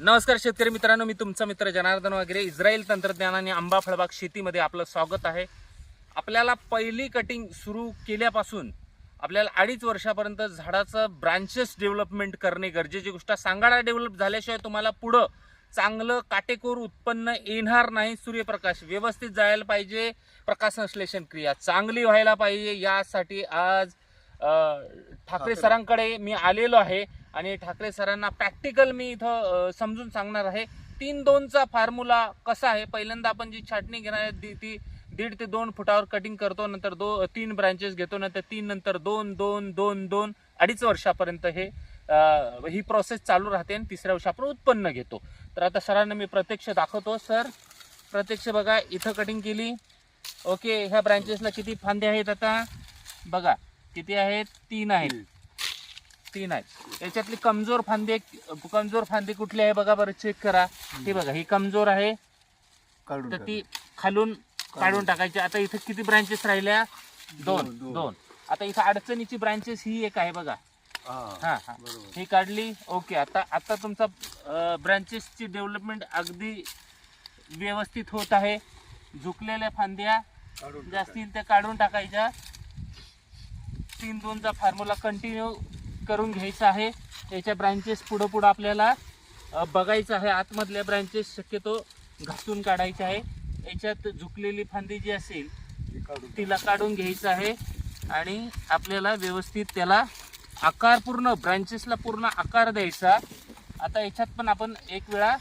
नमस्कार शेतकरी मित्रांनो, मी तुमचा मित्र जनार्दन वगैरे. इस्रायल तंत्रज्ञानाने आंबा फळबाग शेतीमध्ये आपलं स्वागत आहे. आपल्याला पहिली कटिंग सुरू केल्यापासून आपल्याला 2.5 वर्षापर्यंत झाडाचं ब्रांचेस डेव्हलपमेंट करणे गरजेची गोष्ट. सांगाडा डेव्हलप झाल्याशिवाय तुम्हाला पुढं चांगलं काटेकोर उत्पन्न येणार नाही. सूर्यप्रकाश व्यवस्थित जायला पाहिजे, प्रकाश संश्लेषण क्रिया चांगली व्हायला पाहिजे. यासाठी आज ठाकरे सरांकडे मी आलेलो आहे आणि ठाकरे सरांना प्रॅक्टिकल मी इथं समजून सांगणार आहे. 3-2चा फॉर्म्युला कसा आहे. पहिल्यांदा आपण जी छाटणी घेणार आहे ती 1.5 ते 2 फुटावर कटिंग करतो, नंतर 3 ब्रांचेस घेतो, नंतर 3, नंतर 2, 2, 2, 2, 2.5 वर्षापर्यंत ही प्रोसेस चालू राहते आणि 3ऱ्या वर्षी आपण उत्पन्न घेतो. तर आता सरांना मी प्रत्यक्ष दाखवतो. सर प्रत्यक्ष बघा, इथं कटिंग केली. ओके, ह्या ब्रांचेसला किती फांदे आहेत आता बघा, किती आहेत? 3 आहेत. 3 आहेत. याच्यातली कमजोर फांदे कुठली आहे बघा बरं, चेक करा. हे बघा, ही कमजोर आहे तर ती खालून काढून टाकायची. आता इथं किती ब्रांचेस राहिल्या? 2. आता इथं अडचणीची ब्रांचेस ही एक आहे बघा. हा ही काढली. ओके, आता तुमचा ब्रांचेसची डेव्हलपमेंट अगदी व्यवस्थित होत आहे. झुकलेल्या फांद्या जास्तील त्या काढून टाकायच्या. 3-2चा फॉर्म्युला कंटिन्यू करून घ्यायचा आहे. याच्या ब्रांचेस पुढं आपल्याला बघायचं आहे. आतमधल्या ब्रांचेस शक्यतो घासून काढायच्या आहे. याच्यात झुकलेली फांदी जी असेल तिला काढून घ्यायचं आहे आणि आपल्याला व्यवस्थित त्याला आकार, पूर्ण ब्रांचेसला पूर्ण आकार द्यायचा. आता याच्यात पण आपण एक वेळा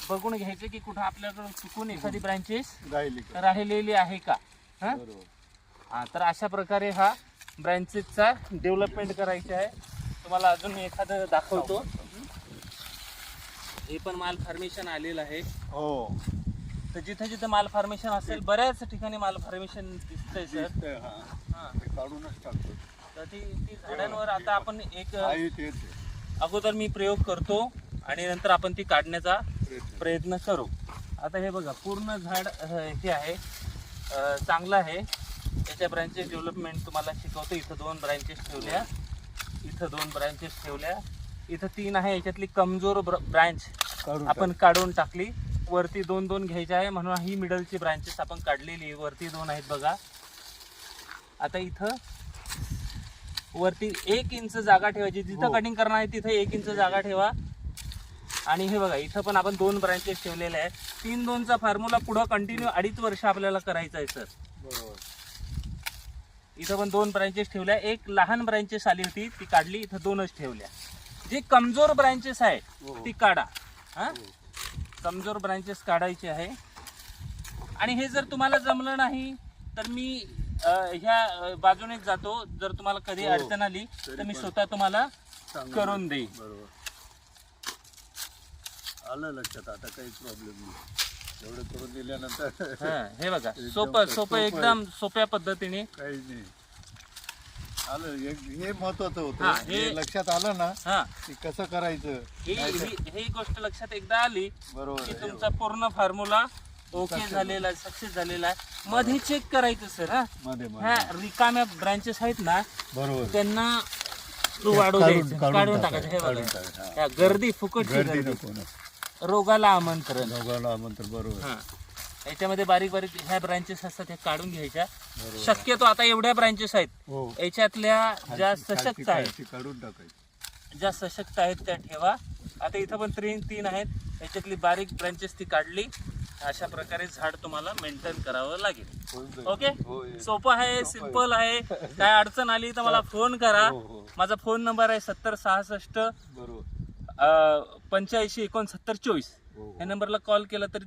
बघून घ्यायचं की कुठं आपल्याकडून चुकून एखादी ब्रांचेस राहिलेली आहे का. तर अशा प्रकारे हा ब्रांचेसचा डेव्हलपमेंट करायचा आहे. तुम्हाला अजून एखादं दाखवतो. हे पण माल फॉर्मेशन आलेलं आहे. हो, तर जिथे जिथे माल फॉर्मेशन असेल, बऱ्याच ठिकाणी माल फॉर्मेशन दिसतंय सर. काढूनच टाकतो. तर ती झाडांवर आता आपण एक अगोदर मी प्रयोग करतो आणि नंतर आपण ती काढण्याचा प्रयत्न करू. आता हे बघा, पूर्ण झाड हे आहे, चांगलं आहे. याच्या ब्रांचेस डेव्हलपमेंट तुम्हाला शिकवतो. इथं 2 ब्रांचेस ठेवल्या, इथं 2 ब्रांचेस ठेवल्या, इथं 3 आहे. याच्यातली कमजोर ब्रांच आपण काढून टाकली. वरती 2-2 घ्यायच्या आहे, म्हणून ही मिडलची ब्रांचेस आपण काढलेली. वरती 2 आहेत बघा. आता इथं वरती 1 इंच जागा ठेवायची. जिथं कटिंग करणार आहे तिथं 1 इंच जागा ठेवा. आणि हे बघा, इथं पण आपण 2 ब्रांचेस ठेवलेले आहेत. 3-2चा फॉर्म्युला पुढं कंटिन्यू 2.5 वर्ष आपल्याला करायचा आहे सर. बरोबर. इथं पण 2 ब्रांचेस ठेवल्या. एक लहान ब्रांचेस आली होती ती काढली. इथं 2च ठेवल्या. जी कमजोर ब्रांचेस आहे ती काढा. कमजोर ब्रांचेस काढायचे आहे. आणि हे जर तुम्हाला जमलं नाही तर मी ह्या बाजूनेच जातो. जर तुम्हाला कधी अडचण आली तर मी स्वतः तुम्हाला करून देईन. बरोबर, आलं लक्षात. आता काही प्रॉब्लेम नाही. एवढं करून दिल्यानंतर हे बघा, सोपं एकदम सोप्या पद्धतीने. काही नाही आलं. हे महत्वाचं होतं. हे लक्षात आलं ना की कसं करायचं. ही गोष्ट लक्षात एकदा आली बरोबर की तुमचा पूर्ण फॉर्म्युला ओके झालेला आहे, सक्सेस झालेला आहे. मध्ये चेक करायचं सर. ह्या रिकाम्या ब्रांचेस आहेत ना, बरोबर, त्यांना वाढू द्यायचं, काढून टाकायचं. हे बघा, गर्दी फुकट, रोगाला आमंत्रण. बरोबर. याच्यामध्ये बारीक ह्या ब्रांचेस असतात, हे काढून घ्यायच्या. शक्यतो आता एवढ्या ब्रांचेस आहेत, याच्यातल्या ज्या सशक्त आहेत काढून टाकायचं, ज्या सशक्त आहेत त्या ठेवा. आता इथं पण 3 आहेत. याच्यातली बारीक ब्रांचेस ती काढली. अशा प्रकारे झाड तुम्हाला मेंटेन करावं लागेल. ओके, सोपं आहे, सिंपल आहे. काय अडचण आली तर मला फोन करा. माझा फोन नंबर आहे 7066 85 69 24. या नंबरला कॉल केला तरी